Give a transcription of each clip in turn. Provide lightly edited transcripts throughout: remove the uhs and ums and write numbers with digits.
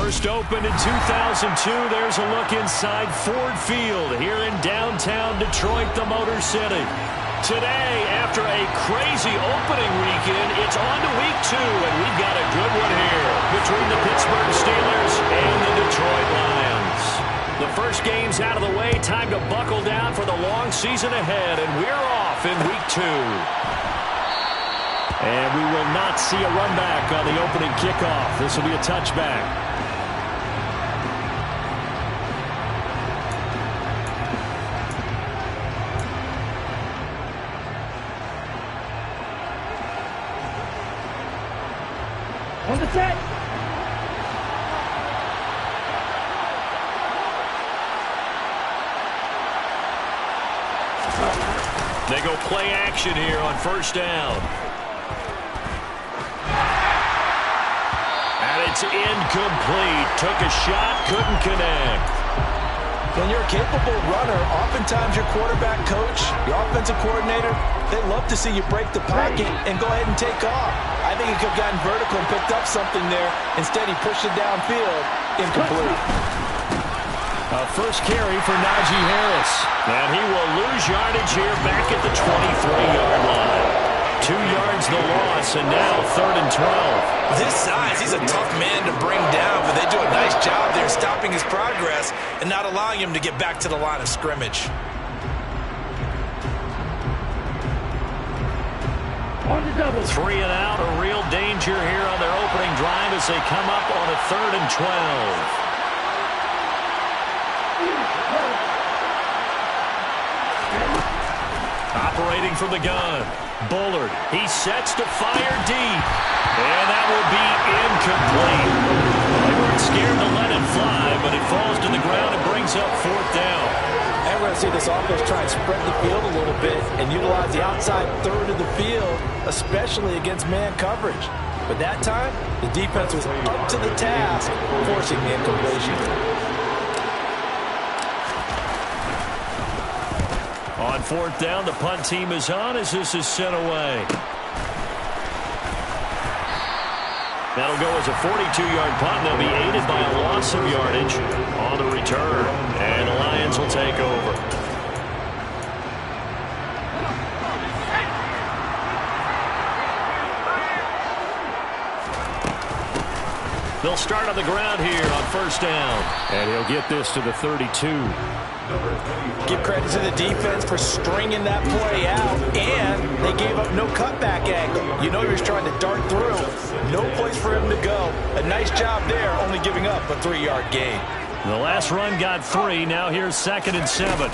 First opened in 2002, there's a look inside Ford Field here in downtown Detroit, the Motor City. Today, after a crazy opening weekend, it's on to week 2, and we've got a good one here between the Pittsburgh Steelers and the Detroit Lions. The first game's out of the way, time to buckle down for the long season ahead, and we're off in week 2. And we will not see a run back on the opening kickoff. This will be a touchback. On the set. They go play action here on first down. And it's incomplete. Took a shot, couldn't connect. When you're a capable runner, oftentimes your quarterback coach, your offensive coordinator, they love to see you break the pocket and go ahead and take off. I think he could have gotten vertical and picked up something there. Instead, he pushed it downfield. Incomplete. A first carry for Najee Harris. And he will lose yardage here back at the 23-yard line. 2 yards the loss, and now 3rd and 12. With his size, he's a tough man to bring down, but they do a nice job there stopping his progress and not allowing him to get back to the line of scrimmage. On the double. 3 and out, a real danger here on their opening drive as they come up on a 3rd and 12. Operating from the gun. Bullard. He sets to fire deep. And that will be incomplete. They weren't scared to let it fly, but it falls to the ground and brings up 4th down. And we're going to see this offense try and spread the field a little bit and utilize the outside 3rd of the field, especially against man coverage. But that time, the defense was up to the task, forcing the incompletion. On 4th down, the punt team is on as this is sent away. That'll go as a 42-yard punt. They'll be aided by a loss of yardage on the return. And the Lions will take over. They'll start on the ground here on 1st down. And he'll get this to the 32. Give credit to the defense for stringing that play out, and they gave up no cutback angle. You know he was trying to dart through. No place for him to go. A nice job there, only giving up a 3-yard gain. The last run got 3. Now here's 2nd and 7.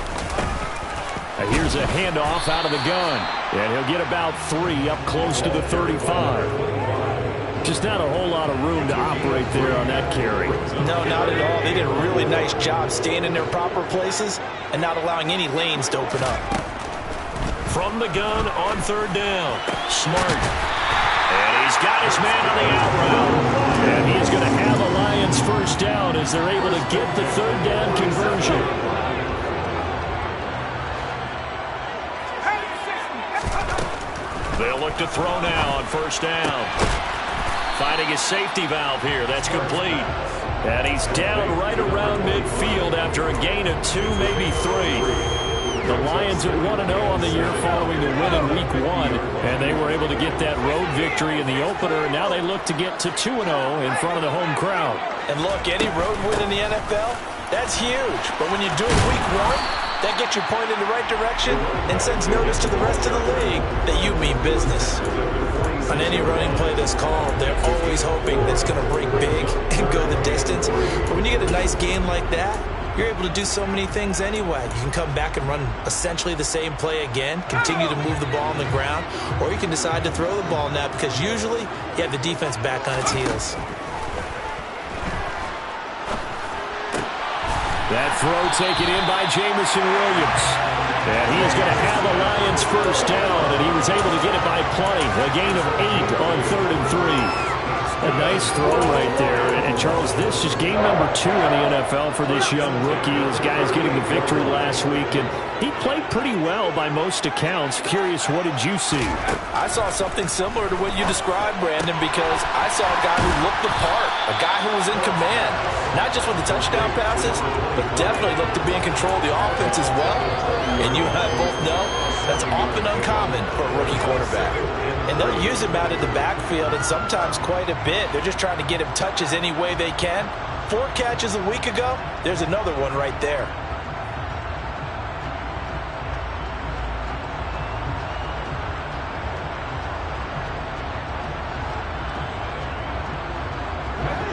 And here's a handoff out of the gun. And he'll get about 3 up close to the 35. Just not a whole lot of room to operate there on that carry. No, not at all. They did a really nice job staying in their proper places and not allowing any lanes to open up. From the gun on 3rd down. Smart. And he's got his man on the out route. And he's going to have a Lions 1st down as they're able to get the 3rd down conversion. They'll look to throw now on 1st down. Finding his safety valve here. That's complete. And he's down right around midfield after a gain of 2, maybe 3. The Lions at 1-0 on the year following the win in Week 1. And they were able to get that road victory in the opener. Now they look to get to 2-0 in front of the home crowd. And look, any road win in the NFL, that's huge. But when you do it Week 1, that gets you pointed in the right direction and sends notice to the rest of the league that you mean business. On any running play that's called, they're always hoping that it's going to break big and go the distance. But when you get a nice game like that, you're able to do so many things anyway. You can come back and run essentially the same play again, continue to move the ball on the ground, or you can decide to throw the ball now because usually you have the defense back on its heels. That throw taken in by Jamison Williams. And he is going to have a Lions 1st down, and he was able to get it by plenty. A gain of 8 on 3rd and 3. A nice throw right there. And Charles, this is game number 2 in the NFL for this young rookie. His guy's getting the victory last week, and he played pretty well by most accounts. Curious, what did you see? I saw something similar to what you described, Brandon, because I saw a guy who looked the part, a guy who was in command, not just with the touchdown passes, but definitely looked to be in control of the offense as well. And you and I both know that's often uncommon for a rookie quarterback. And they'll use him out in the backfield, and sometimes quite a bit. They're just trying to get him touches any way they can. 4 catches a week ago, there's another one right there.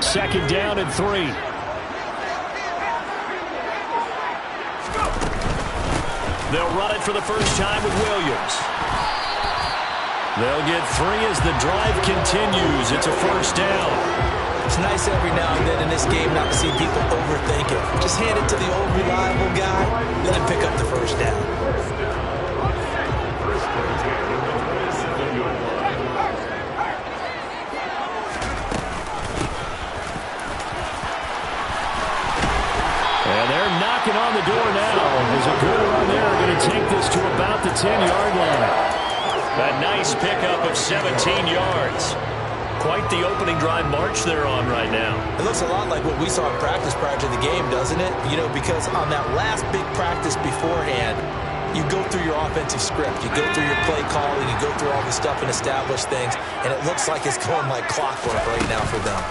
Second down and 3. They'll run it for the first time with Williams. They'll get 3 as the drive continues. It's a first down. It's nice every now and then in this game not to see people overthink it. Just hand it to the old reliable guy, let him pick up the first down. And they're knocking on the door now. There's a good run there. Going to take this to about the 10-yard line. A nice pickup of 17 yards. Quite the opening drive march they're on right now. It looks a lot like what we saw in practice prior to the game, doesn't it? You know, because on that last big practice beforehand, you go through your offensive script. You go through your play calling. You go through all the stuff and establish things. And it looks like it's going like clockwork right now for them.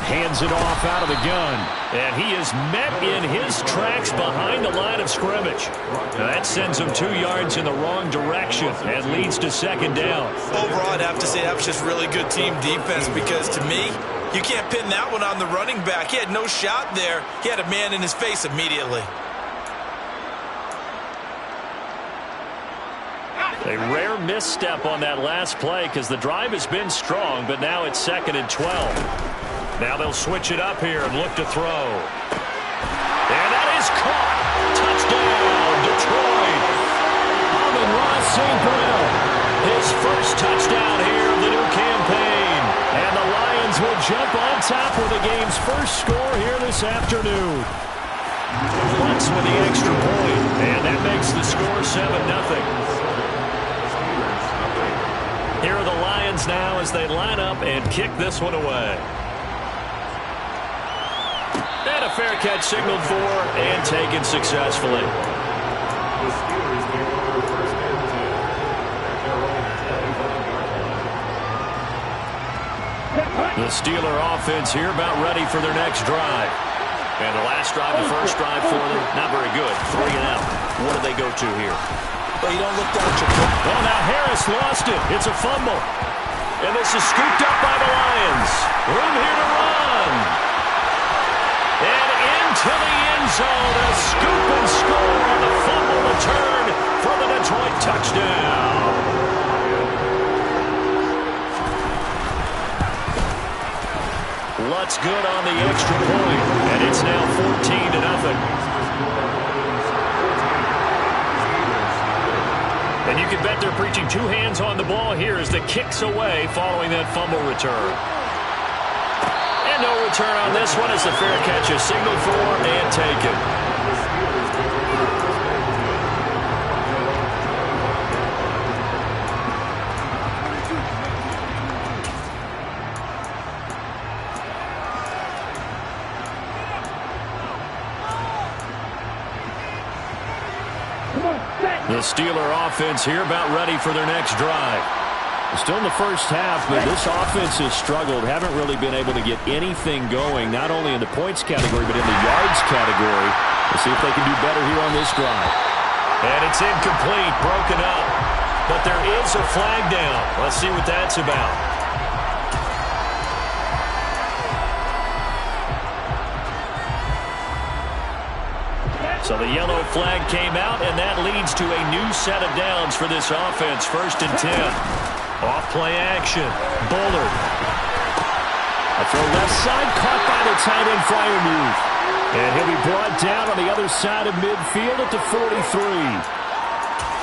Hands it off out of the gun. And he is met in his tracks behind the line of scrimmage. Now that sends him 2 yards in the wrong direction and leads to second down. Overall, I'd have to say that was just really good team defense because to me, you can't pin that one on the running back. He had no shot there. He had a man in his face immediately. A rare misstep on that last play because the drive has been strong, but now it's 2nd and 12. Now they'll switch it up here and look to throw. And that is caught. Touchdown, Detroit. Amon-Ra St. Brown. His first touchdown here of the new campaign. And the Lions will jump on top with the game's first score here this afternoon. Lutz with the extra point. And that makes the score 7-0. Here are the Lions now as they line up and kick this one away. And a fair catch signaled for and taken successfully. The Steeler offense here about ready for their next drive. And the last drive, the first drive for them, not very good. 3 and out. What do they go to here? Well, you don't look down at your foot. Well, now Harris lost it. It's a fumble. And this is scooped up by the Lions. Room here to run. And into the end zone, a scoop and score on the fumble return for the Detroit touchdown. Lutz good on the extra point, and it's now 14-0. And you can bet they're preaching 2 hands on the ball here as the kick's away following that fumble return. And no return on this one as the fair catch is signaled for and taken. The Steeler offense here about ready for their next drive. Still in the first half, but this offense has struggled. Haven't really been able to get anything going, not only in the points category, but in the yards category. We'll see if they can do better here on this drive. And it's incomplete, broken up. But there is a flag down. Let's see what that's about. So the yellow flag came out, and that leads to a new set of downs for this offense. 1st and 10. Off play action. Bullard. A throw left side, caught by the tight end Freiermuth. And he'll be brought down on the other side of midfield at the 43.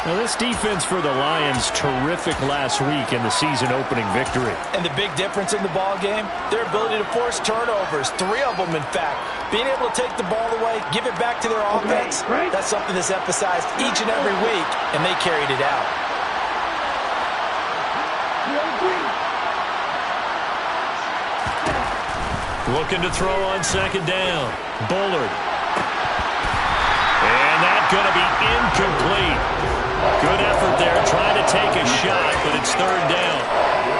Now this defense for the Lions, terrific last week in the season-opening victory. And the big difference in the ball game, their ability to force turnovers, 3 of them in fact. Being able to take the ball away, give it back to their offense, that's something that's emphasized each and every week, and they carried it out. Looking to throw on second down. Bullard. And that's going to be incomplete. Good effort there, trying to take a shot, but it's third down.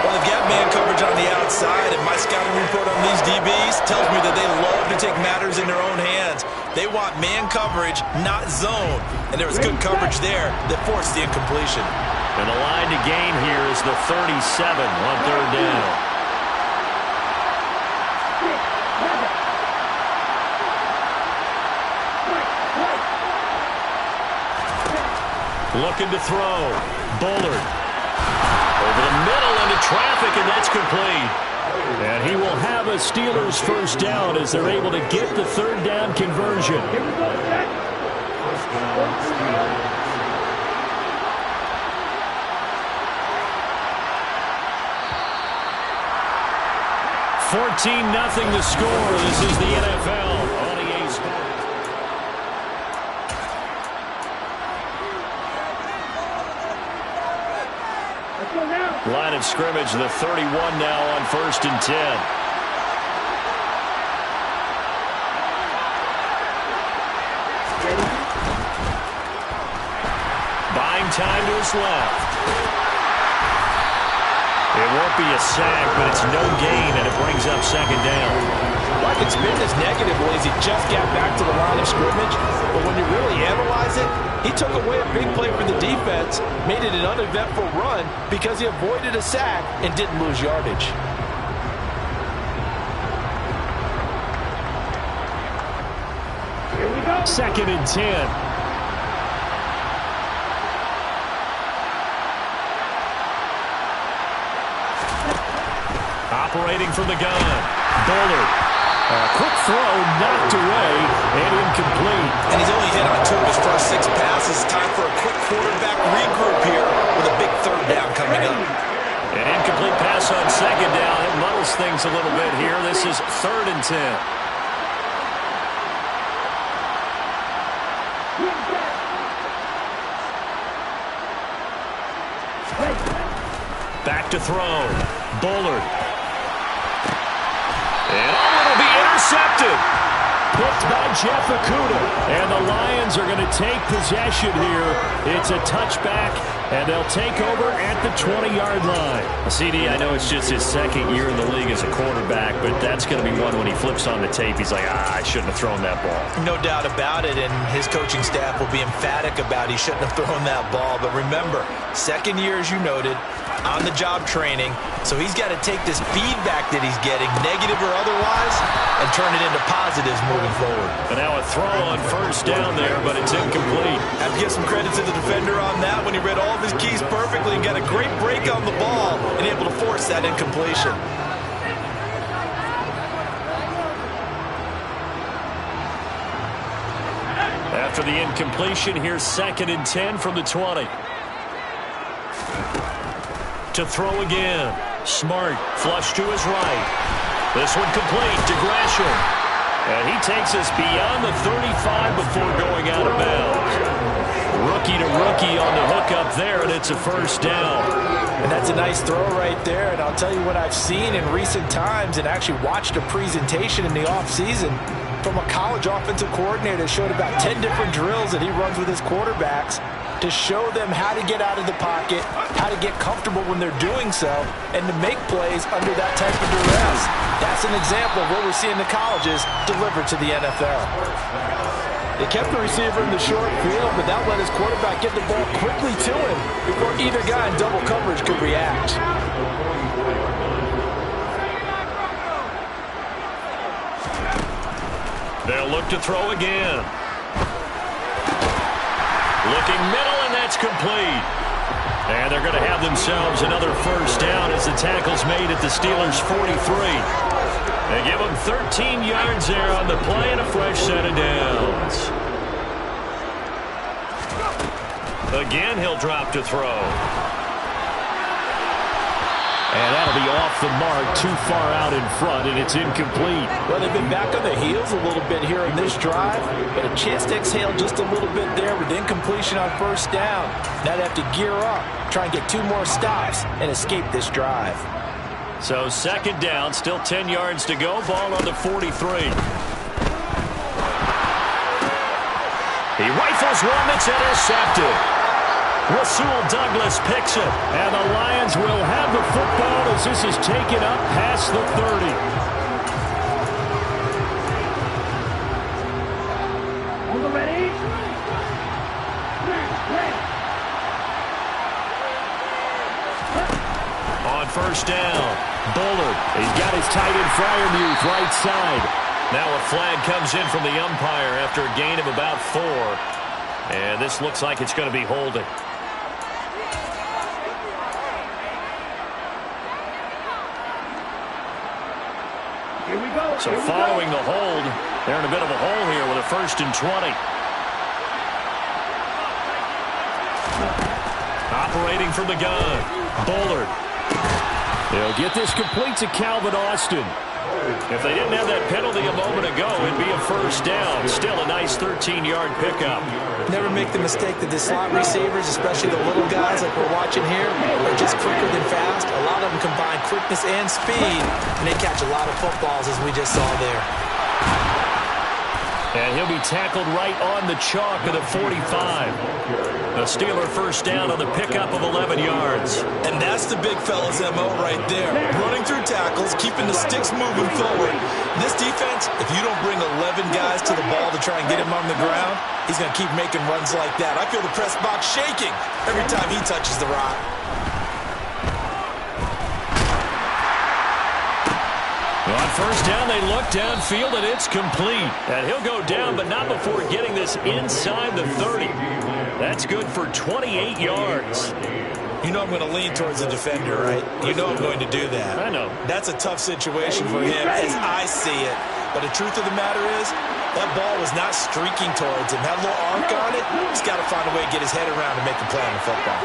Well, they've got man coverage on the outside, and my scouting report on these DBs tells me that they love to take matters in their own hands. They want man coverage, not zone. And there was good coverage there that forced the incompletion. And the line to gain here is the 37 on third down. Looking to throw. Bullard. Over the middle into traffic, and that's complete. And he will have a Steelers first down as they're able to get the third down conversion. Here we go, Jack. 14-0 the score. This is the NFL on EA Sports. Line of scrimmage, the 31 now on 1st and 10. Buying time to his left. It won't be a sack, but it's no gain, and it brings up second down. Well, I can spin this negatively as he just got back to the line of scrimmage, but when you really analyze it, he took away a big play for the defense, made it an uneventful run because he avoided a sack and didn't lose yardage. Here we go. 2nd and 10. Operating from the gun. Bullard. Quick throw knocked away and incomplete. And he's only hit on 2 of his first 6 passes. Time for a quick quarterback regroup here with a big third down coming up. An incomplete pass on second down. It muddles things a little bit here. This is 3rd and 10. Back to throw. Bullard. And it'll be intercepted. Picked by Jeff Okudah. And the Lions are going to take possession here. It's a touchback, and they'll take over at the 20-yard line. CD, I know it's just his 2nd year in the league as a quarterback, but that's going to be one when he flips on the tape. He's like, I shouldn't have thrown that ball. No doubt about it, and his coaching staff will be emphatic about he shouldn't have thrown that ball. But remember, 2nd year, as you noted, on-the-job training, so he's got to take this feedback that he's getting, negative or otherwise, and turn it into positives moving forward. And now a throw on 1st down there, but it's incomplete. I have to give some credit to the defender on that when he read all of his keys perfectly and got a great break on the ball and able to force that incompletion. After the incompletion, here's 2nd and 10 from the 20. To throw again. Smart. Flush to his right. This one complete to Gresham. And he takes us beyond the 35 before going out of bounds. Rookie to rookie on the hookup there, and it's a first down. And that's a nice throw right there. And I'll tell you what I've seen in recent times and actually watched a presentation in the offseason from a college offensive coordinator that showed about 10 different drills that he runs with his quarterbacks to show them how to get out of the pocket, how to get comfortable when they're doing so, and to make plays under that type of duress. That's an example of what we're seeing the colleges deliver to the NFL. They kept the receiver in the short field, but that let his quarterback get the ball quickly to him before either guy in double coverage could react. They'll look to throw again. Looking middle, and that's complete. And they're going to have themselves another first down as the tackle's made at the Steelers' 43. They give them 13 yards there on the play and a fresh set of downs. Again, he'll drop to throw. And that'll be off the mark, too far out in front, and it's incomplete. Well, they've been back on their heels a little bit here in this drive, but a chance to exhale just a little bit there with incompletion on first down. Now they have to gear up, try and get 2 more stops, and escape this drive. So second down, still 10 yards to go, ball on the 43. He rifles one that's intercepted. Rasul Douglas picks it, and the Lions will have the football as this is taken up past the 30. On the ready? On first down, Bullard. He's got his tight end Fryermuth right side. Now a flag comes in from the umpire after a gain of about 4. And this looks like it's going to be holding. Here we go. So following the hold, they're in a bit of a hole here with a 1st and 20. Operating from the gun, Bullard. They'll get this complete to Calvin Austin. If they didn't have that penalty a moment ago, it'd be a first down. Still a nice 13-yard pickup. Never make the mistake that the slot receivers, especially the little guys like we're watching here, are just quicker than fast. A lot of them combine quickness and speed, and they catch a lot of footballs, as we just saw there. And he'll be tackled right on the chalk of the 45. A Steeler first down on the pickup of 11 yards. And that's the big fella's MO right there. Running through tackles, keeping the sticks moving forward. This defense, if you don't bring 11 guys to the ball to try and get him on the ground, he's going to keep making runs like that. I feel the press box shaking every time he touches the rock. On first down, they look downfield, and it's complete. And he'll go down, but not before getting this inside the 30. That's good for 28 yards. You know I'm going to lean towards the defender, right? You know I'm going to do that. I know. That's a tough situation for him as I see it. But the truth of the matter is, that ball was not streaking towards him. Had a little arc on it. He's got to find a way to get his head around and make a play on the football.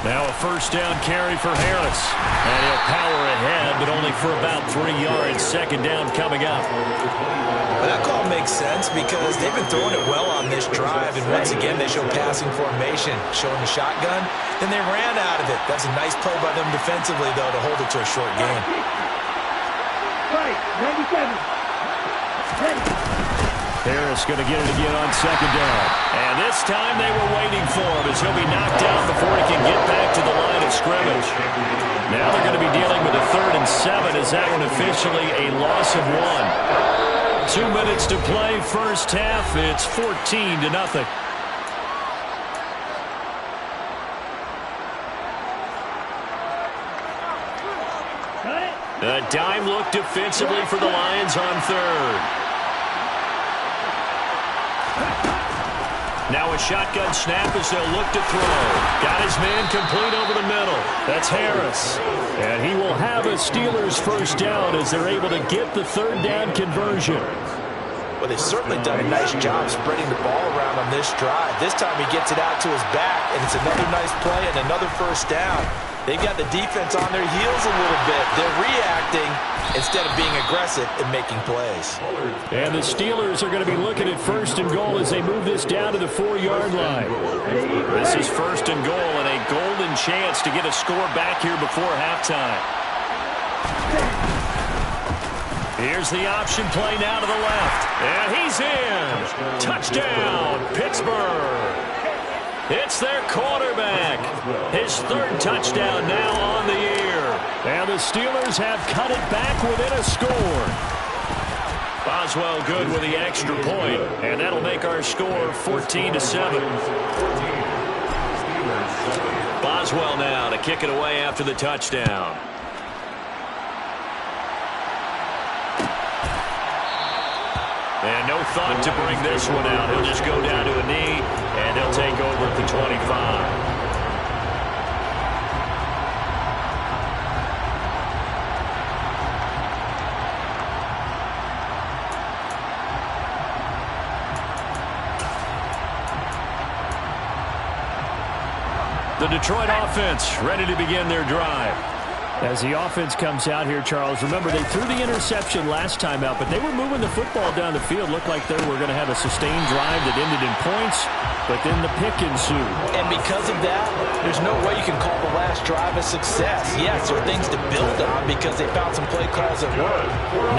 Now a first down carry for Harris. And he'll power ahead, but only for about 3 yards. Second down coming up. Well, that call makes sense because they've been throwing it well on this drive, and once again they show passing formation, showing the shotgun. Then they ran out of it. That's a nice play by them defensively, though, to hold it to a short gain. Right, 97. Ready. Harris going to get it again on second down. And this time they were waiting for him as he'll be knocked down before he can get back to the line of scrimmage. Now they're going to be dealing with a 3rd and 7 as that one officially a loss of 1. 2 minutes to play, first half. It's 14-0. A dime look defensively for the Lions on 3rd. Now a shotgun snap as they'll look to throw. Got his man complete over the middle. That's Harris. And he will have a Steelers first down as they're able to get the 3rd down conversion. Well, they've certainly done a nice job spreading the ball around on this drive. This time he gets it out to his back, and it's another nice play and another first down. They've got the defense on their heels a little bit. They're reacting instead of being aggressive and making plays. And the Steelers are going to be looking at 1st and goal as they move this down to the 4-yard line. This is 1st and goal and a golden chance to get a score back here before halftime. Here's the option play now to the left. And he's in. Touchdown, Pittsburgh. It's their quarterback. His 3rd touchdown now on the year. And the Steelers have cut it back within a score. Boswell good with the extra point, and that'll make our score 14-7. Boswell now to kick it away after the touchdown. And no thought to bring this one out. He'll just go down to a knee, and they'll take over at the 25. The Detroit offense ready to begin their drive. As the offense comes out here, Charles, remember they threw the interception last time out, but they were moving the football down the field. Looked like they were going to have a sustained drive that ended in points, but then the pick ensued. And because of that, there's no way you can call the last drive a success. Yes, there are things to build on because they found some play calls that work.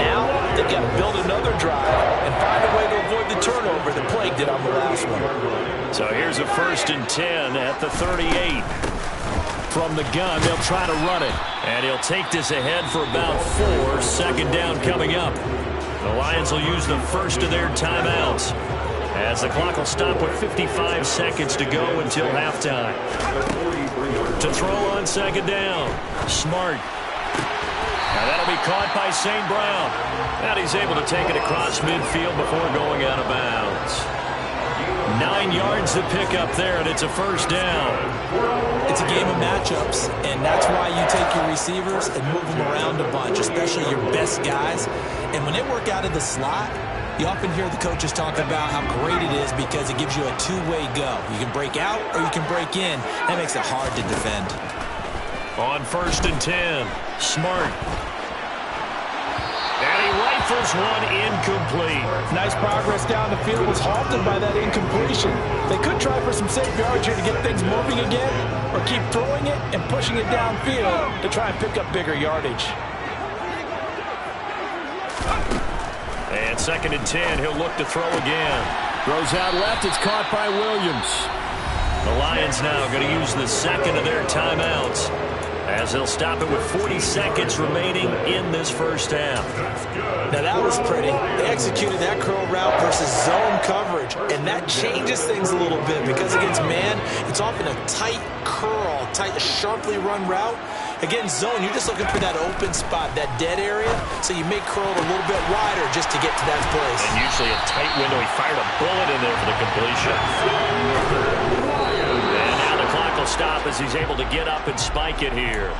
Now, they've got to build another drive and find a way to avoid the turnover that plagued it on the last one. So here's a 1st and 10 at the 38. From the gun, they'll try to run it. And he'll take this ahead for about 4. 2nd down coming up. The Lions will use the first of their timeouts, as the clock will stop with 55 seconds to go until halftime. To throw on 2nd down. Smart. Now that'll be caught by St. Brown. And he's able to take it across midfield before going out of bounds. 9 yards to pick up there, and it's a 1st down. It's a game of matchups, and that's why you take your receivers and move them around a bunch, especially your best guys. And when they work out of the slot, you often hear the coaches talk about how great it is because it gives you a two-way go. You can break out or you can break in. That makes it hard to defend. On 1st and 10, Smart. And he rifles one incomplete. Nice progress down the field, was halted by that incompletion. They could try for some safe yards here to get things moving again, or keep throwing it and pushing it downfield to try and pick up bigger yardage. And 2nd and 10, he'll look to throw again. Throws out left, it's caught by Williams. The Lions now going to use the 2nd of their timeouts, as they'll stop it with 40 seconds remaining in this 1st half. Now that was pretty. They executed that curl route versus zone coverage, and that changes things a little bit because against man, it's often a tight curl, tight, sharply run route. Against zone, you're just looking for that open spot, that dead area, so you make curl a little bit wider just to get to that place. And usually a tight window. He fired a bullet in there for the completion. And now the clock will stop as he's able to get up and spike it here.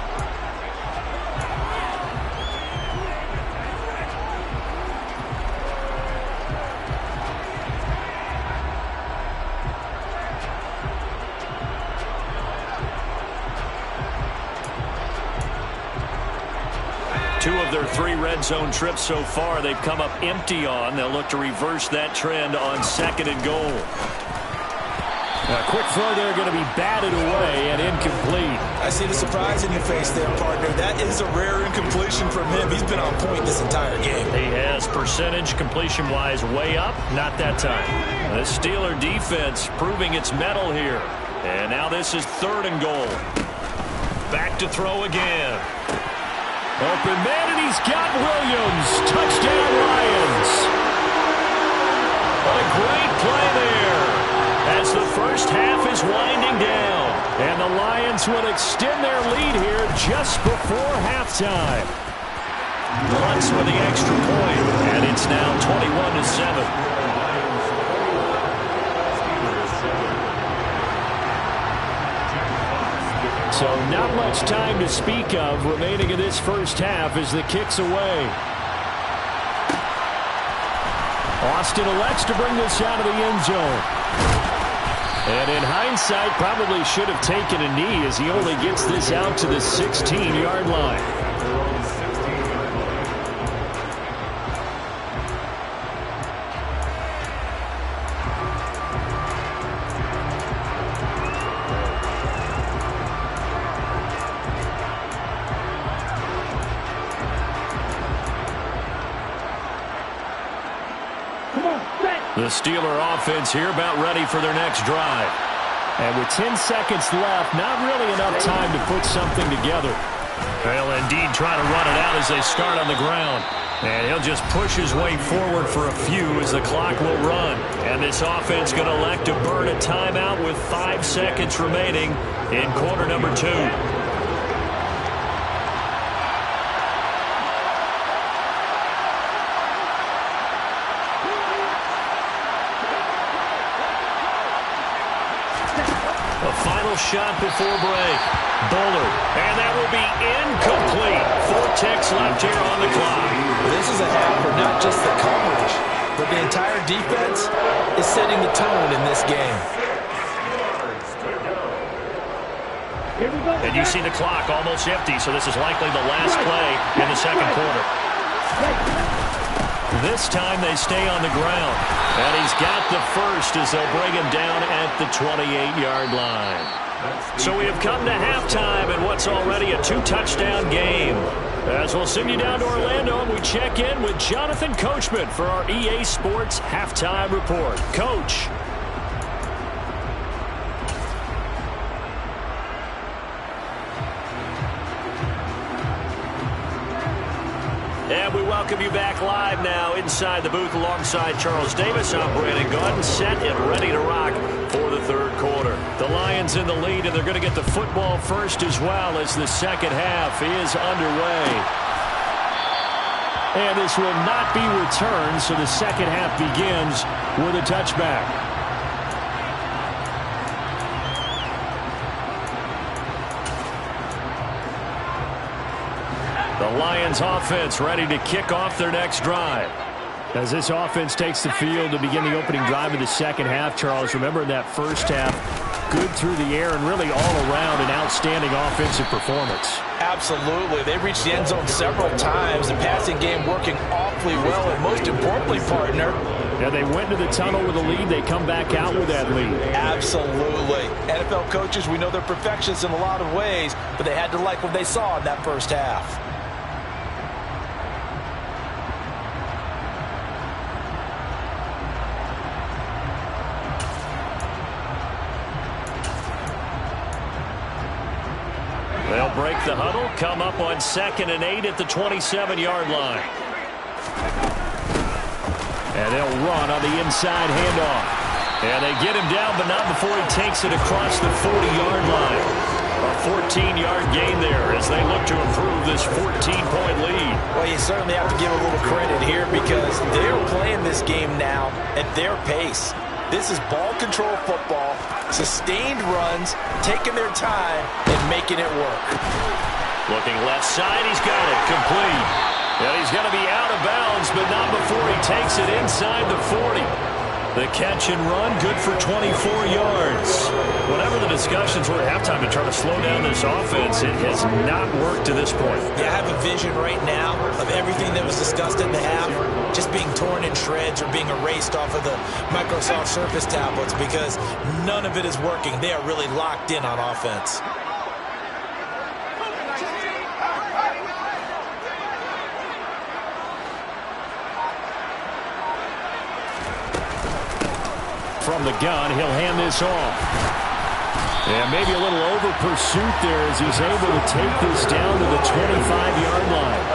Two of their 3 red zone trips so far, they've come up empty on. They'll look to reverse that trend on 2nd and goal. A quick throw there, going to be batted away and incomplete. I see the surprise in your face there, partner. That is a rare incompletion from him. He's been on point this entire game. He has percentage completion-wise way up. Not that time. The Steeler defense proving its mettle here. And now this is 3rd and goal. Back to throw again. Open man, and he's got Williams. Touchdown, Lions. A great play there, as the 1st half is winding down. And the Lions will extend their lead here just before halftime. Lutz with the extra point, and it's now 21-7. So not much time to speak of remaining in this 1st half as the kick's away. Austin elects to bring this out of the end zone. And in hindsight, probably should have taken a knee as he only gets this out to the 16-yard line. The Steeler offense here about ready for their next drive. And with 10 seconds left, not really enough time to put something together. They'll indeed try to run it out as they start on the ground. And he'll just push his way forward for a few as the clock will run. And this offense going to elect to burn a timeout with 5 seconds remaining in quarter number 2. Final shot before break. Bullard. And that will be incomplete. 4 ticks left here on the clock. This is a half for not just the coverage, but the entire defense is setting the tone in this game. Here we go. And you see the clock almost empty, so this is likely the last play in the second quarter. This time they stay on the ground. And he's got the first as they'll bring him down at the 28-yard line. So we have come to halftime in what's already a 2-touchdown game. As we'll send you down to Orlando, and we check in with Jonathan Coachman for our EA Sports Halftime Report. Coach. And we welcome you back live now inside the booth alongside Charles Davis. I'm Brandon Gaudin, set and ready to rock for the third quarter. The Lions in the lead, and they're going to get the football first as well as the second half is underway. And this will not be returned, so the second half begins with a touchback. The Lions offense ready to kick off their next drive. As this offense takes the field to begin the opening drive of the second half, Charles, remember in that first half, good through the air and really all around an outstanding offensive performance. Absolutely. They reached the end zone several times. The passing game working awfully well, and most importantly, partner. Yeah, they went to the tunnel with a lead. They come back out with that lead. Absolutely. NFL coaches, we know they're perfectionists in a lot of ways, but they had to like what they saw in that first half. They'll break the huddle, come up on 2nd and 8 at the 27-yard line. And they'll run on the inside handoff. And they get him down, but not before he takes it across the 40-yard line. A 14-yard gain there as they look to improve this 14-point lead. Well, you certainly have to give a little credit here because they're playing this game now at their pace. This is ball control football, sustained runs, taking their time, and making it work. Looking left side, he's got it, complete. And he's going to be out of bounds, but not before he takes it inside the 40. The catch and run, good for 24 yards. Whatever the discussions were at halftime to try to slow down this offense, it has not worked to this point. Yeah, I have a vision right now of everything that was discussed in the half just being torn in shreds or being erased off of the Microsoft Surface tablets because none of it is working. They are really locked in on offense. From the gun, he'll hand this off. And maybe a little over pursuit there as he's able to take this down to the 25-yard line.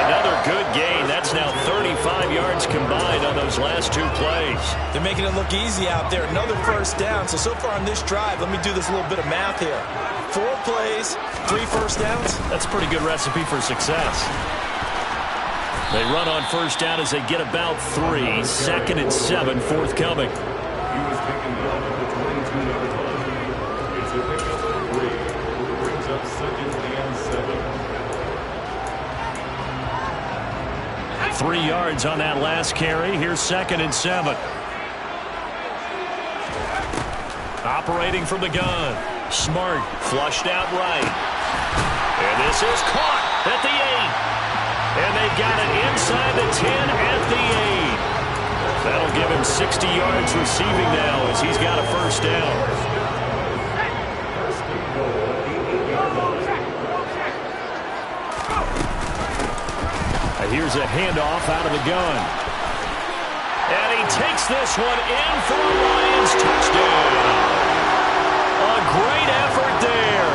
Another good gain. That's now 35 yards combined on those last two plays. They're making it look easy out there. Another first down. So far on this drive, let me do this little bit of math here. 4 plays, 3 first downs. That's a pretty good recipe for success. They run on first down as they get about 3. 2nd and 7 forthcoming. He was taken down at the 22-yard line. It's a pickup of 3. Brings up 2nd and 7. 3 yards on that last carry. Here's 2nd and 7. Operating from the gun. Smart, flushed out right. And this is caught at the 8. And they've got it inside the 10 at the 8. That'll give him 60 yards receiving now as he's got a first down. Here's a handoff out of the gun. And he takes this one in for a Lions touchdown. A great effort there.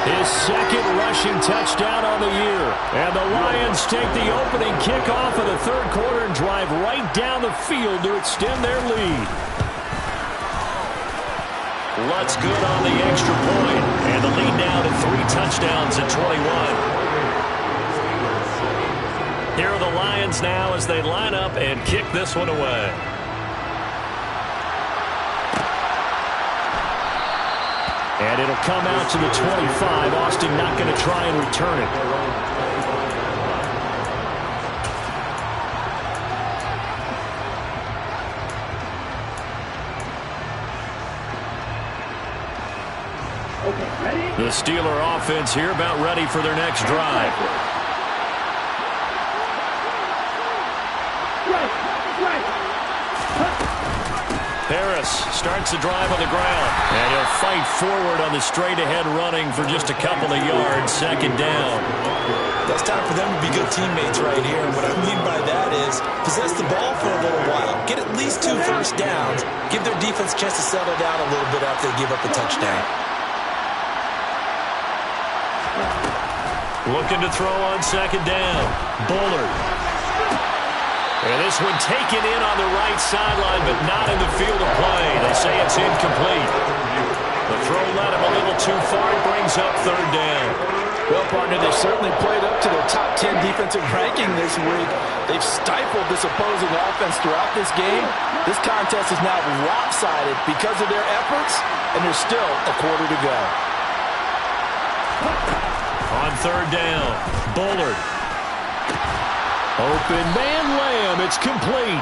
His 2nd rushing touchdown on the year. And the Lions take the opening kickoff of the third quarter and drive right down the field to extend their lead. Lutz good on the extra point. And the lead now to 3 touchdowns at 21. Here are the Lions now as they line up and kick this one away. And it'll come out to the 25. Austin not going to try and return it. Okay, ready? The Steeler offense here about ready for their next drive. Harris starts the drive on the ground, and he'll fight forward on the straight-ahead running for just a couple of yards, second down. It's time for them to be good teammates right here. And what I mean by that is possess the ball for a little while. Get at least 2 first downs. Give their defense a chance to settle down a little bit after they give up a touchdown. Looking to throw on second down. Bullard. And this one taken in on the right sideline, but not in the field of play. They say it's incomplete. The throw led him a little too far. It brings up third down. Well, partner, they've certainly played up to their top 10 defensive ranking this week. They've stifled this opposing offense throughout this game. This contest is now lopsided because of their efforts, and there's still a quarter to go. On third down, Bullard. Open man Lamb. It's complete.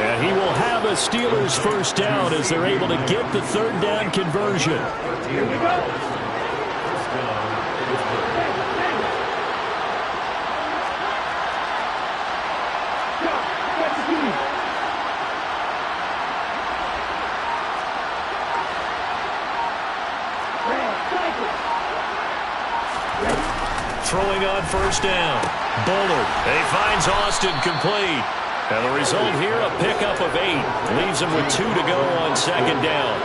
And he will have a Steelers first down as they're able to get the third down conversion. Here we go. Throwing on first down. Bullard. He finds Austin complete. And the result here, a pickup of 8. Leaves him with 2 to go on second down.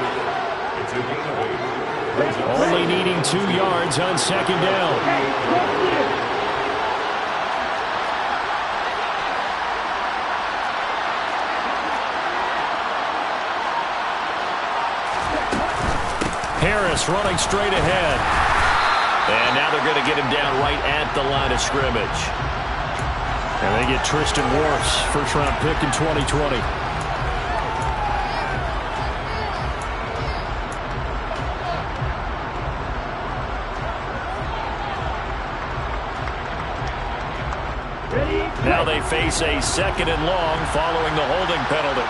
Only needing 2 yards on second down. Harris running straight ahead. And now they're going to get him down right at the line of scrimmage. And they get Tristan Wirfs, first-round pick in 2020. Now they face a second and long following the holding penalty.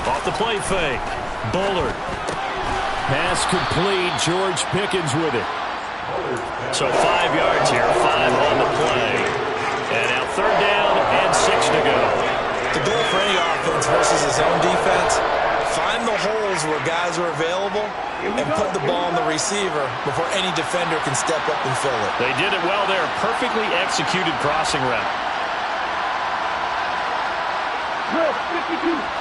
Off the play fake. Bullard. Pass complete. George Pickens with it. So 5 yards here, 5 on the play. And now third down and 6 to go. The goal for any offense versus his own defense, find the holes where guys are available and put the ball on the receiver before any defender can step up and fill it. They did it well there. Perfectly executed crossing route. 52.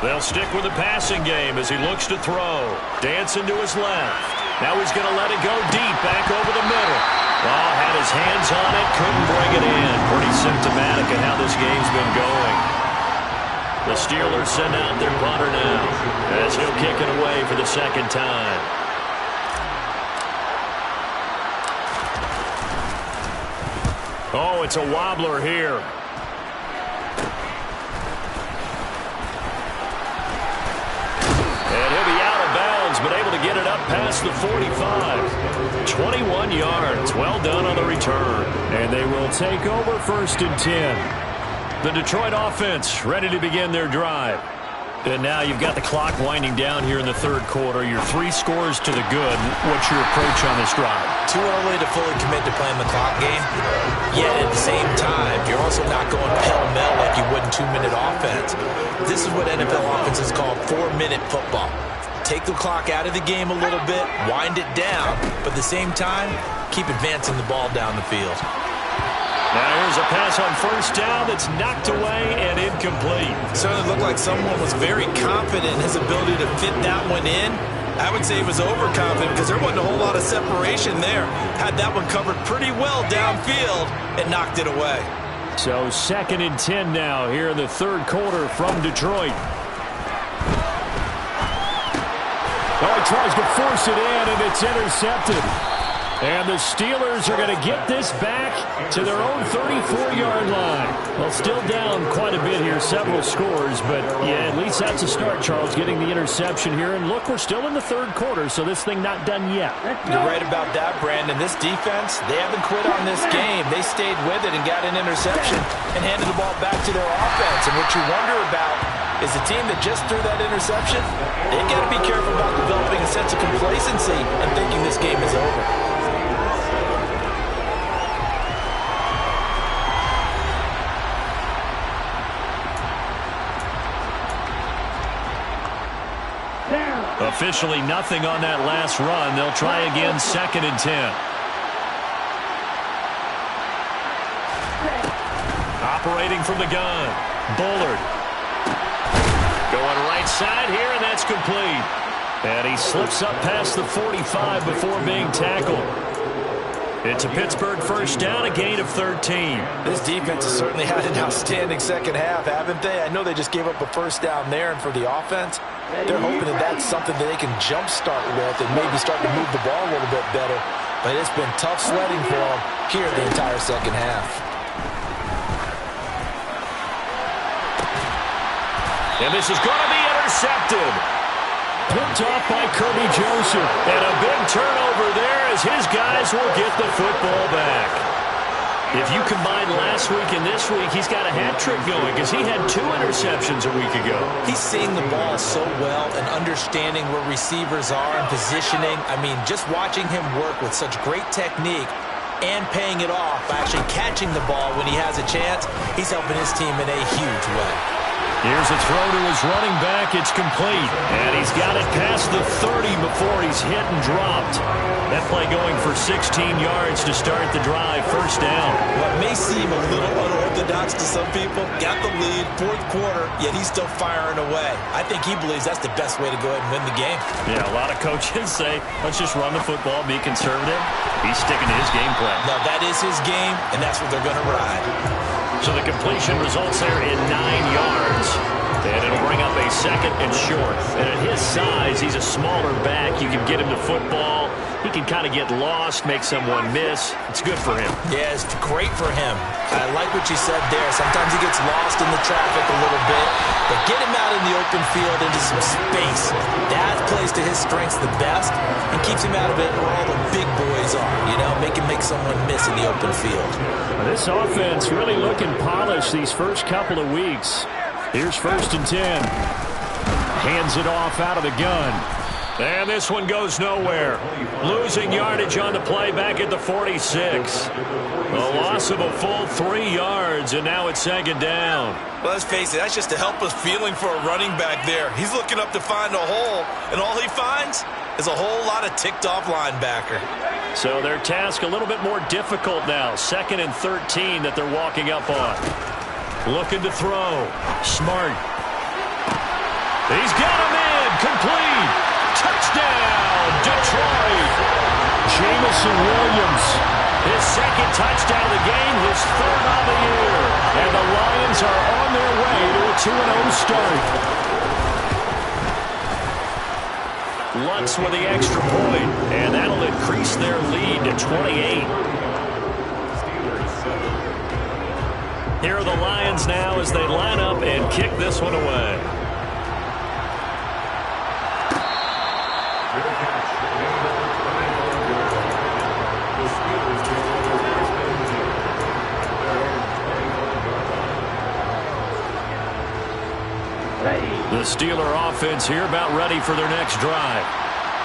They'll stick with the passing game as he looks to throw. Dancing to his left. Now he's going to let it go deep, back over the middle. Oh, had his hands on it, couldn't bring it in. Pretty symptomatic of how this game's been going. The Steelers send out their punter now as he'll kick it away for the second time. Oh, it's a wobbler here. And he'll be out of bounds, but able to get it up past the 45. 21 yards. Well done on the return. And they will take over first and 10. The Detroit offense ready to begin their drive. And now you've got the clock winding down here in the third quarter. You're 3 scores to the good. What's your approach on this drive? Too early to fully commit to playing the clock game. Yet at the same time, you're also not going pell-mell like you would in 2-minute offense. This is what NFL offenses call 4-minute football. Take the clock out of the game a little bit, wind it down, but at the same time, keep advancing the ball down the field. Now here's a pass on first down that's knocked away and incomplete. Certainly looked like someone was very confident in his ability to fit that one in. I would say he was overconfident because there wasn't a whole lot of separation there. Had that one covered pretty well downfield and knocked it away. So second and 10 now here in the third quarter from Detroit. Oh, he tries to force it in, and it's intercepted. And the Steelers are going to get this back to their own 34-yard line. Well, still down quite a bit here, several scores, but yeah, at least that's a start, Charles, getting the interception here. And look, we're still in the third quarter, so this thing not done yet. You're right about that, Brandon. This defense, they haven't quit on this game. They stayed with it and got an interception and handed the ball back to their offense. And what you wonder about is the team that just threw that interception, they've got to be careful about developing a sense of complacency and thinking this game is over. Officially nothing on that last run. They'll try again, 2nd and 10. Operating from the gun. Bullard. Going right side here, and that's complete. And he slips up past the 45 before being tackled. It's a Pittsburgh first down, a gain of 13. This defense has certainly had an outstanding second half, haven't they? I know they just gave up a first down there, and for the offense, they're hoping that that's something that they can jumpstart with and maybe start to move the ball a little bit better. But it's been tough sledding for them here the entire second half. And this is going to be intercepted. Picked off by Kirby Joseph. And a big turnover there as his guys will get the football back. If you combine last week and this week, he's got a hat trick going because he had 2 interceptions a week ago. He's seeing the ball so well and understanding where receivers are and positioning. I mean, just watching him work with such great technique and paying it off by actually catching the ball when he has a chance, he's helping his team in a huge way. Here's a throw to his running back. It's complete. And he's got it past the 30 before he's hit and dropped. That play going for 16 yards to start the drive. First down. What may seem a little unorthodox to some people, got the lead, 4th quarter, yet he's still firing away. I think he believes that's the best way to go ahead and win the game. Yeah, a lot of coaches say, let's just run the football, be conservative. He's sticking to his game plan. No, that is his game, and that's what they're going to ride. So the completion results there in 9 yards. And it'll bring up a 2nd and short. And at his size, he's a smaller back. You can get him to football. He can kind of get lost, make someone miss. It's good for him. Yeah, it's great for him. I like what you said there. Sometimes he gets lost in the traffic a little bit. But get him out in the open field into some space. That plays to his strengths the best and keeps him out of it where all the big boys are. You know, make someone miss in the open field. This offense really looking polished these first couple of weeks. Here's 1st and 10. Hands it off out of the gun. And this one goes nowhere. Losing yardage on the play back at the 46. A loss of a full 3 yards, and now it's 2nd down. Well, let's face it, that's just a helpless feeling for a running back there. He's looking up to find a hole, and all he finds is a whole lot of ticked-off linebacker. So their task a little bit more difficult now. 2nd and 13 that they're walking up on. Looking to throw. Smart. He's got him in. Complete. Touchdown, Detroit. Jamison Williams. His 2nd touchdown of the game, his 3rd on the year. And the Lions are on their way to a 2-0 start. Lutz with the extra point, and that'll increase their lead to 28. Here are the Lions now as they line up and kick this one away. The Steeler offense here about ready for their next drive.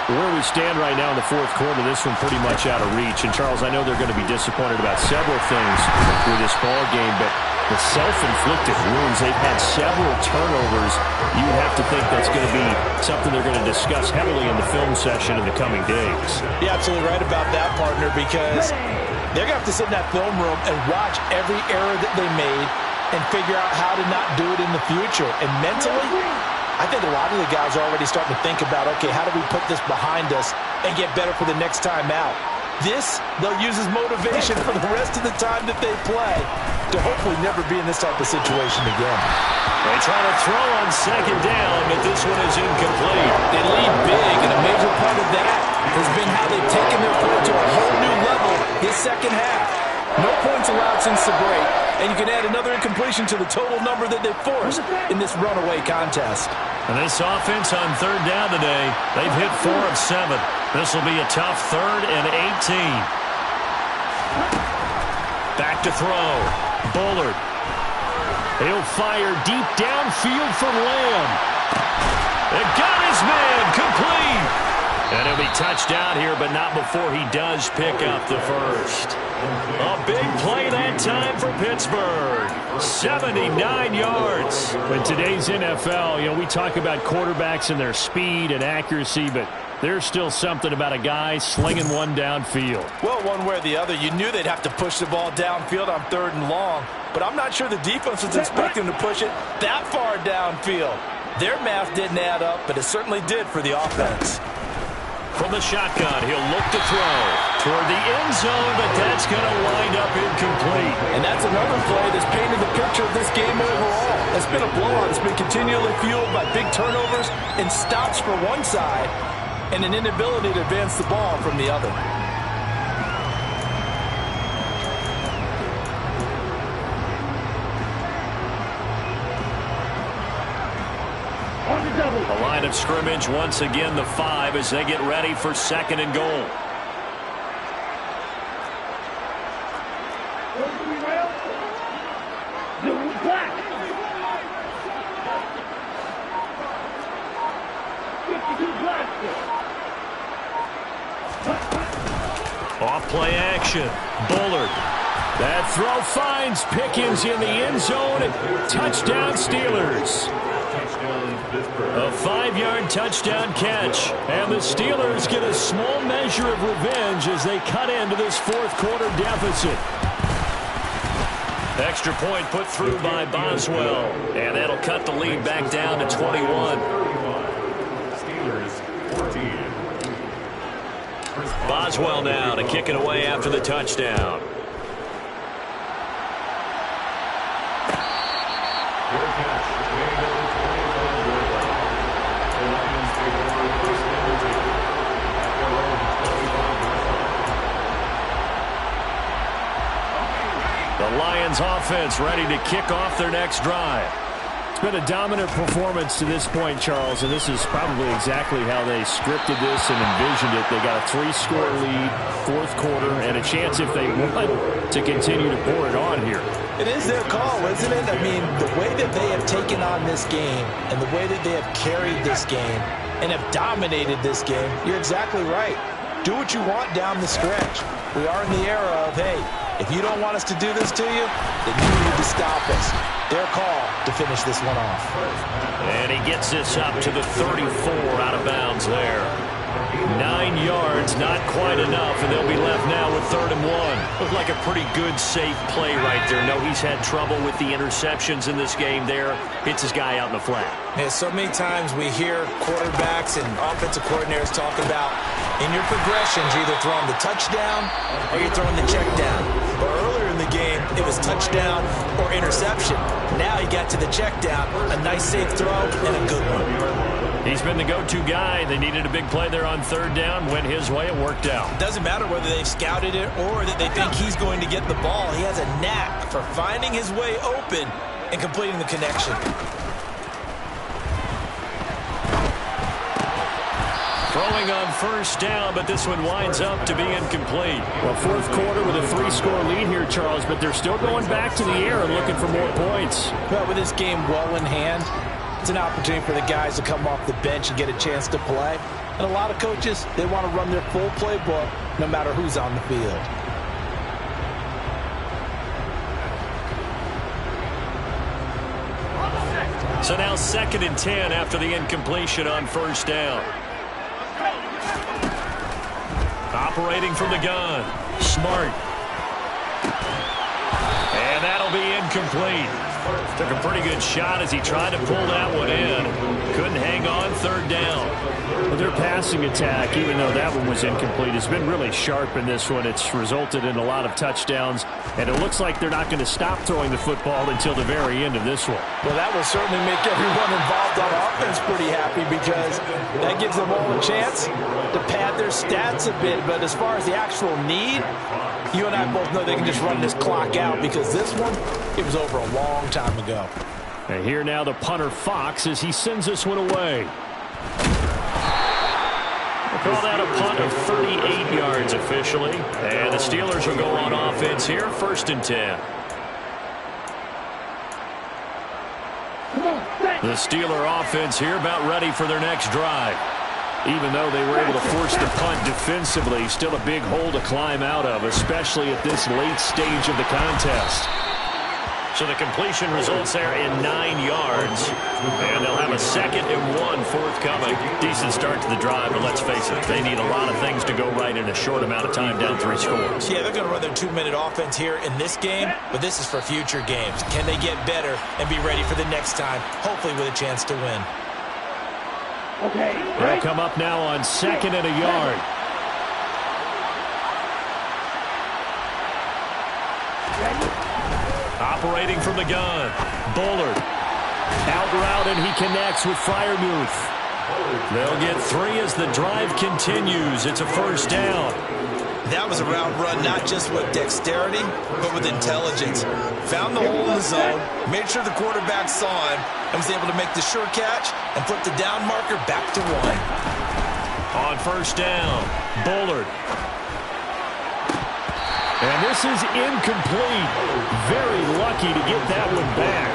Where we stand right now in the 4th quarter, this one pretty much out of reach. And, Charles, I know they're going to be disappointed about several things with this ball game, but the self-inflicted wounds, they've had several turnovers. You would have to think that's going to be something they're going to discuss heavily in the film session in the coming days. You're absolutely right about that, partner, because they're going to have to sit in that film room and watch every error that they made and figure out how to not do it in the future. And mentally, I think a lot of the guys are already starting to think about, okay, how do we put this behind us and get better for the next time out? This, they'll use as motivation for the rest of the time that they play to hopefully never be in this type of situation again. They try to throw on 2nd down, but this one is incomplete. They lead big, and a major part of that has been how they've taken their play to a whole new level this second half. No points allowed since the break, and you can add another incompletion to the total number that they've forced in this runaway contest. And this offense on third down today, they've hit 4 of 7. This will be a tough 3rd and 18. Back to throw. Bullard. He'll fire deep downfield for Lamb. It got his man complete. And he'll be touched down here, but not before he does pick up the first. A big play that time for Pittsburgh. 79 yards. In today's NFL, we talk about quarterbacks and their speed and accuracy, but there's still something about a guy slinging one downfield. Well, one way or the other, you knew they'd have to push the ball downfield on 3rd and long, but I'm not sure the defense was expecting them to push it that far downfield. Their math didn't add up, but it certainly did for the offense. From the shotgun, he'll look to throw toward the end zone, but that's going to wind up incomplete. And that's another play that's painted the picture of this game overall. It's been a blowout. It's been continually fueled by big turnovers and stops for one side and an inability to advance the ball from the other. The line of scrimmage once again the 5 as they get ready for 2nd and goal. Off play action. Bullard. That throw finds Pickens in the end zone. Touchdown Steelers. A 5-yard touchdown catch. And the Steelers get a small measure of revenge as they cut into this 4th quarter deficit. Extra point put through by Boswell. And that'll cut the lead back down to 21. Steelers 14. Boswell now to kick it away after the touchdown. The Lions offense ready to kick off their next drive. It's been a dominant performance to this point, Charles, and this is probably exactly how they scripted this and envisioned it. They got a 3-score lead, 4th quarter, and a chance if they want to continue to pour it on here. It is their call, isn't it? I mean, the way that they have taken on this game and the way that they have carried this game and have dominated this game, you're exactly right. Do what you want down the stretch. We are in the era of, hey, if you don't want us to do this to you, then you need to stop us. Their call to finish this one off. And he gets this up to the 34 out of bounds there. 9 yards, not quite enough, and they'll be left now with 3rd and 1. Looked like a pretty good, safe play right there. No, he's had trouble with the interceptions in this game there. Hits his guy out in the flat. Yeah, so many times we hear quarterbacks and offensive coordinators talk about in your progressions, you're either throwing the touchdown or you're throwing the check down. But earlier in the game, it was touchdown or interception. Now he got to the check down, a nice safe throw, and a good one. He's been the go-to guy. They needed a big play there on 3rd down. Went his way. It worked out. It doesn't matter whether they've scouted it or that they think he's going to get the ball. He has a knack for finding his way open and completing the connection. Throwing on 1st down, but this one winds up to be incomplete. Well, 4th quarter with a 3-score lead here, Charles, but they're still going back to the air and looking for more points. Well, with this game well in hand, it's an opportunity for the guys to come off the bench and get a chance to play. And a lot of coaches, they want to run their full playbook no matter who's on the field. So now 2nd and 10 after the incompletion on 1st down. Operating from the gun. Smart. And that'll be incomplete. Took a pretty good shot as he tried to pull that one in. Couldn't hang on third down. Well, their passing attack, even though that one was incomplete, has been really sharp in this one. It's resulted in a lot of touchdowns, and it looks like they're not going to stop throwing the football until the very end of this one. Well, that will certainly make everyone involved on offense pretty happy because that gives them all a chance to pad their stats a bit. But as far as the actual need, you and I both know they can just run this clock out because this one, it was over a long time ago. And here now the punter Fox as he sends this one away. We'll call that a punt of 38 yards officially. And the Steelers will go on offense here, 1st and 10. The Steeler offense here about ready for their next drive. Even though they were able to force the punt defensively, still a big hole to climb out of, especially at this late stage of the contest. So the completion results there in 9 yards. And they'll have a 2nd and 1 forthcoming. Decent start to the drive, but let's face it, they need a lot of things to go right in a short amount of time, down 3 scores. Yeah, they're going to run their 2-minute offense here in this game, but this is for future games. Can they get better and be ready for the next time, hopefully with a chance to win? Okay. They'll come up now on 2nd and a yard. Operating from the gun, Bullard. Out route, and he connects with Freiermuth. They'll get 3 as the drive continues. It's a 1st down. That was a route run not just with dexterity, but with intelligence. Found the hole in the zone, made sure the quarterback saw him, and was able to make the sure catch and flip the down marker back to 1. On 1st down, Bullard. And this is incomplete. Very lucky to get that one back.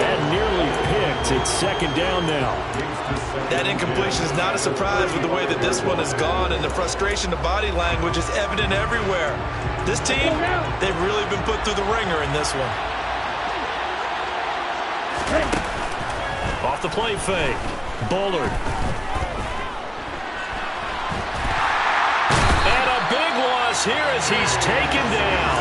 That nearly picked. It's 2nd down now. That incompletion is not a surprise with the way that this one has gone, and the frustration of body language is evident everywhere. This team, they've really been put through the ringer in this one. Off the play fake, Bullard. And a big loss here as he's taken down.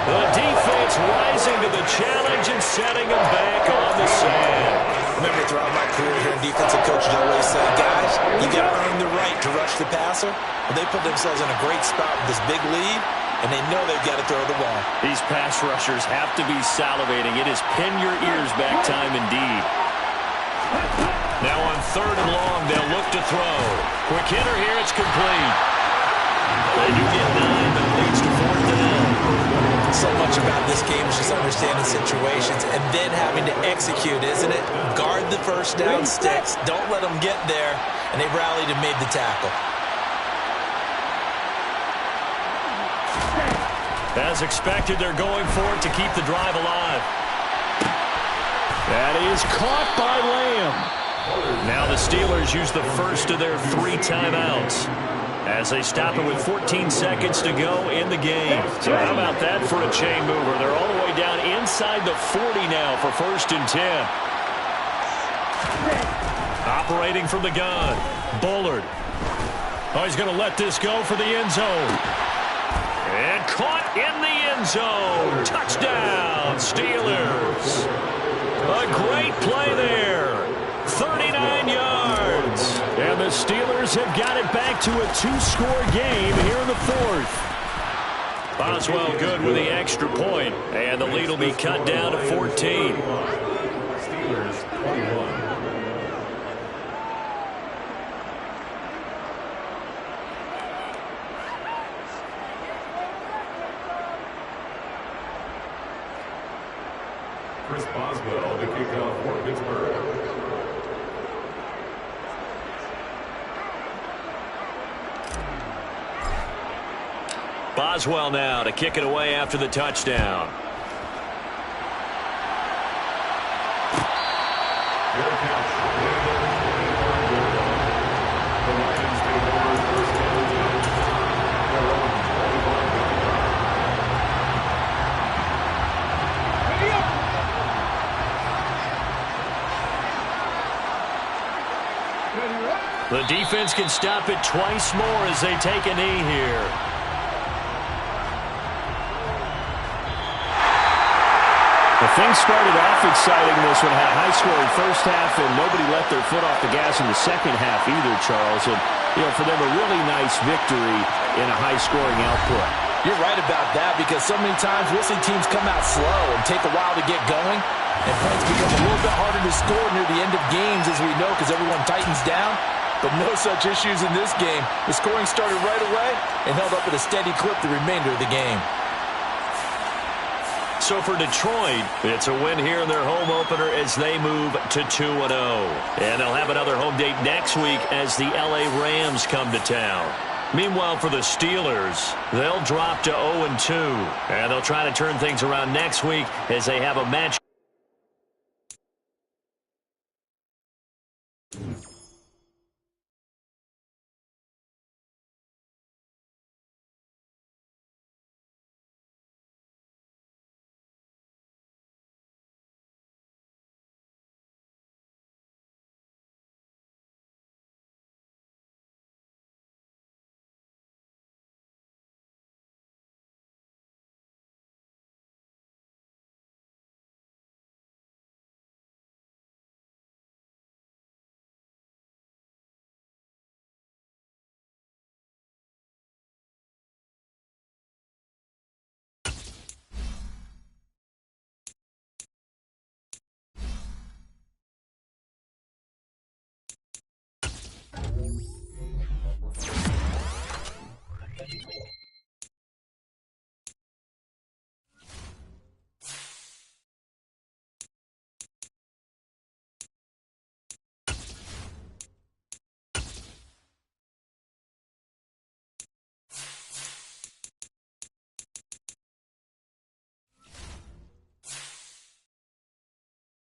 The defense rising to the challenge and setting him back on the sand. Remember, throughout my career here in defensive coaches always say, guys, you got to earn the right to rush the passer. Well, they put themselves in a great spot with this big lead, and they know they've got to throw the ball. These pass rushers have to be salivating. It is pin your ears back time indeed. Now on 3rd and long, they'll look to throw. Quick hitter here, it's complete. They do get 9, but it leads to 4th down. So much about this game is just understanding situations and then having to execute, isn't it? Guard the 1st down sticks. Don't let them get there. And they rallied and made the tackle. As expected, they're going for it to keep the drive alive. That is caught by Lamb. Now the Steelers use the 1st of their 3 timeouts as they stop it with 14 seconds to go in the game. So how about that for a chain mover? They're all the way down inside the 40 now for 1st and 10. Operating from the gun, Bullard. Oh, he's going to let this go for the end zone. And caught in the end zone. Touchdown, Steelers. A great play there. 39 yards. And the Steelers have got it back to a 2-score game here in the 4th. Boswell good with the extra point, and the lead will be cut down to 14. Steelers 21. Chris Boswell, the kickoff for Pittsburgh. Boswell now to kick it away after the touchdown. The defense can stop it twice more as they take a knee here. The Things started off exciting in this one. Had a high-scoring first half, and nobody let their foot off the gas in the second half either, Charles. And, for them, a really nice victory in a high-scoring output. You're right about that, because so many times we'll see teams come out slow and take a while to get going, and points become a little bit harder to score near the end of games, as we know, because everyone tightens down. But no such issues in this game. The scoring started right away and held up at a steady clip the remainder of the game. So for Detroit, it's a win here in their home opener as they move to 2-0. And they'll have another home date next week as the LA Rams come to town. Meanwhile, for the Steelers, they'll drop to 0-2. And they'll try to turn things around next week as they have a match.